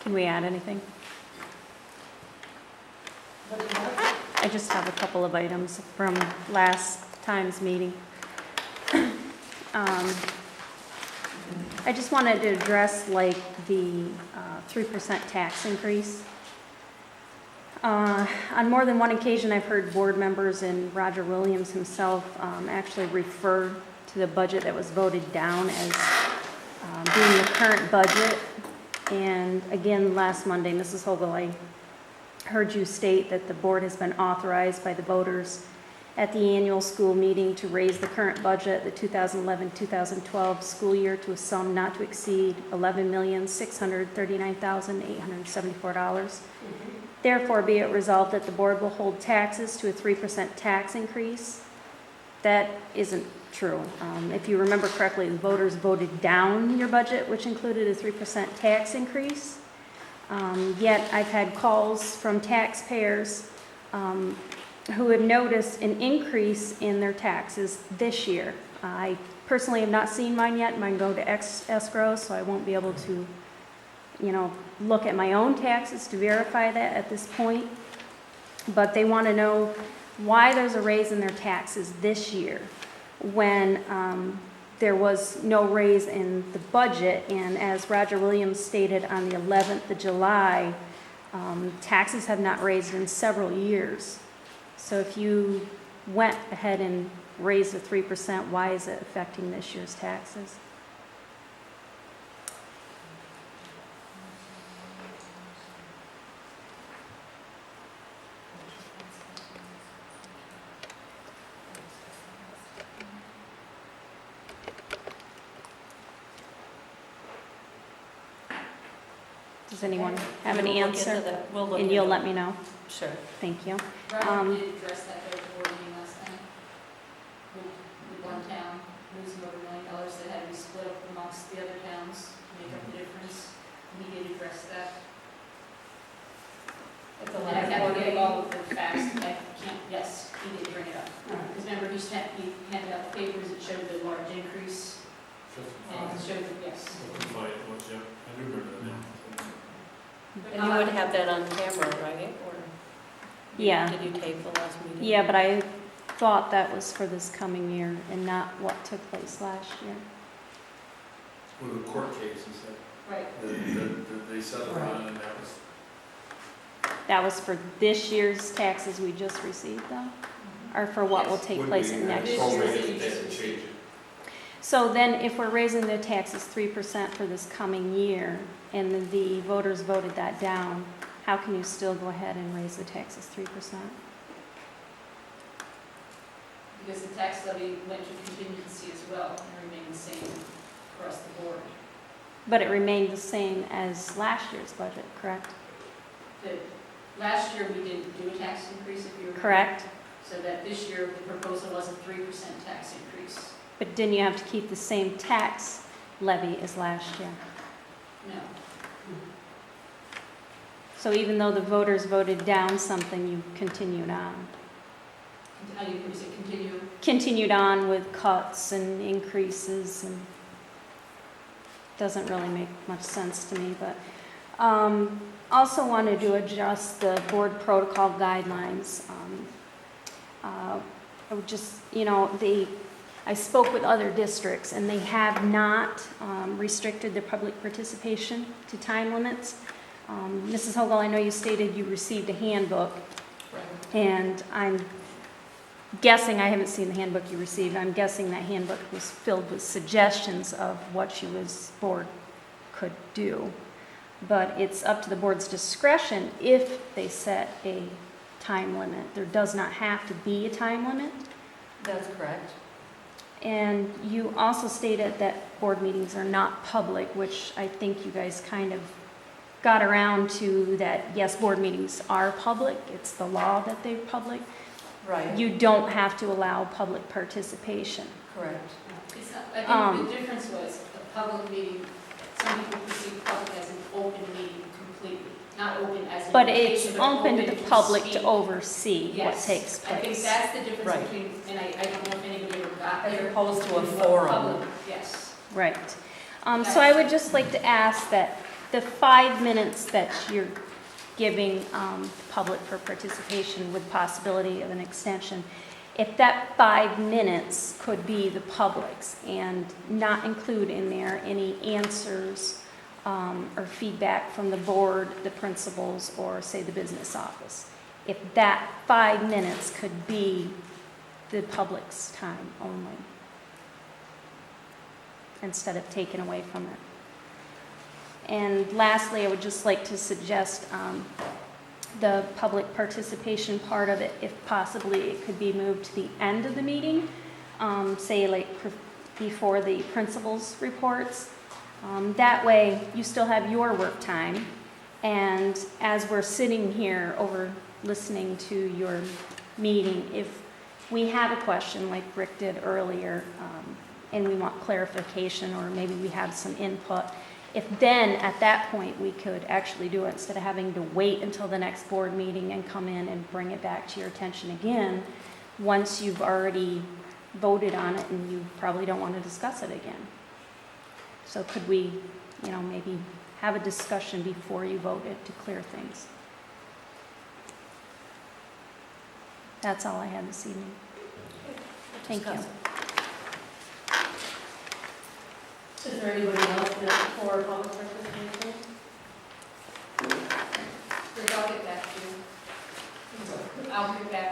Can we add anything? I just have a couple of items from last time's meeting. I just wanted to address like the 3% tax increase. On more than one occasion, I've heard board members and Roger Williams himself actually refer to the budget that was voted down as being the current budget. And again, last Monday, Mrs. Hogle, I heard you state that the board has been authorized by the voters at the annual school meeting to raise the current budget, the 2011-2012 school year, to a sum not to exceed $11,639,874. Therefore, be it resolved that the board will hold taxes to a 3% tax increase. That isn't true. If you remember correctly, the voters voted down your budget, which included a 3% tax increase. Yet I've had calls from taxpayers who have noticed an increase in their taxes this year. I personally have not seen mine yet. Mine go to escrow, so I won't be able to, look at my own taxes to verify that at this point. But they want to know why there's a raise in their taxes this year when there was no raise in the budget. And as Roger Williams stated on the 11th of July, taxes have not raised in several years. So if you went ahead and raised the 3%, why is it affecting this year's taxes? Does anyone have an answer? And you'll let me know. Sure. Thank you. Roger did address that at the board meeting last time. With one town losing over $1 million that had to be split up amongst the other towns to make up the difference. And he did address that. At the And I last have board to get meeting? all of the facts. I can't, yes, he did bring it up. Because remember, he handed out the papers that showed the large increase. And it showed that, yes. I do remember that now. And you would have that on camera, right? Or Yeah. did you tape the last meeting? Yeah, but I thought that was for this coming year and not what took place last year. One of the court cases Right. that they settled on, and that was, That was for this year's taxes we just received, though? Or for what will take place in next This year? year's prorated, that you they just had to change it. So then if we're raising the taxes 3% for this coming year, and the voters voted that down, how can you still go ahead and raise the taxes 3%? Because the tax levy went to contingency as well and remained the same across the board. But it remained the same as last year's budget, correct? Last year, we didn't do a tax increase, if you remember. Correct? So that this year, the proposal was a 3% tax increase. But didn't you have to keep the same tax levy as last year? No. So even though the voters voted down something, you continued on? Was it continue? Continued on with cuts and increases, and doesn't really make much sense to me, but also wanted to adjust the board protocol guidelines. I would just, I spoke with other districts, and they have not restricted their public participation to time limits. Mrs. Hogle, I know you stated you received a handbook, Right. and I'm guessing, I haven't seen the handbook you received, I'm guessing that handbook was filled with suggestions of what you as board could do. But it's up to the board's discretion if they set a time limit. There does not have to be a time limit. That's correct. And you also stated that board meetings are not public, which I think you guys kind of got around to that, yes, board meetings are public. It's the law that they're public. Right. You don't have to allow public participation. Correct. It's not, I think the difference was a public meeting, some people perceive public as an open meeting completely, not open as an But it's invitation, but open to the public to speak. oversee what Yes. takes I think place. that's the difference Right. between, and I don't know if anybody ever got As there. opposed to a between forum. public- Yes. Right. So I would just like to ask that the 5 minutes that you're giving public for participation with possibility of an extension, if that 5 minutes could be the public's and not include in there any answers or feedback from the board, the principals, or say the business office. If that 5 minutes could be the public's time only, instead of taken away from it. And lastly, I would just like to suggest the public participation part of it, if possibly it could be moved to the end of the meeting, say like before the principal's reports. That way, you still have your work time, and as we're sitting here over listening to your meeting, if we have a question like Rick did earlier, and we want clarification, or maybe we have some input, if then at that point we could actually do it instead of having to wait until the next board meeting and come in and bring it back to your attention again, once you've already voted on it and you probably don't want to discuss it again. So could we, maybe have a discussion before you voted to clear things? That's all I had this evening. Thank you. Discuss it. Is there anybody else that for public participation? Rick, I'll get back to you. I'll get back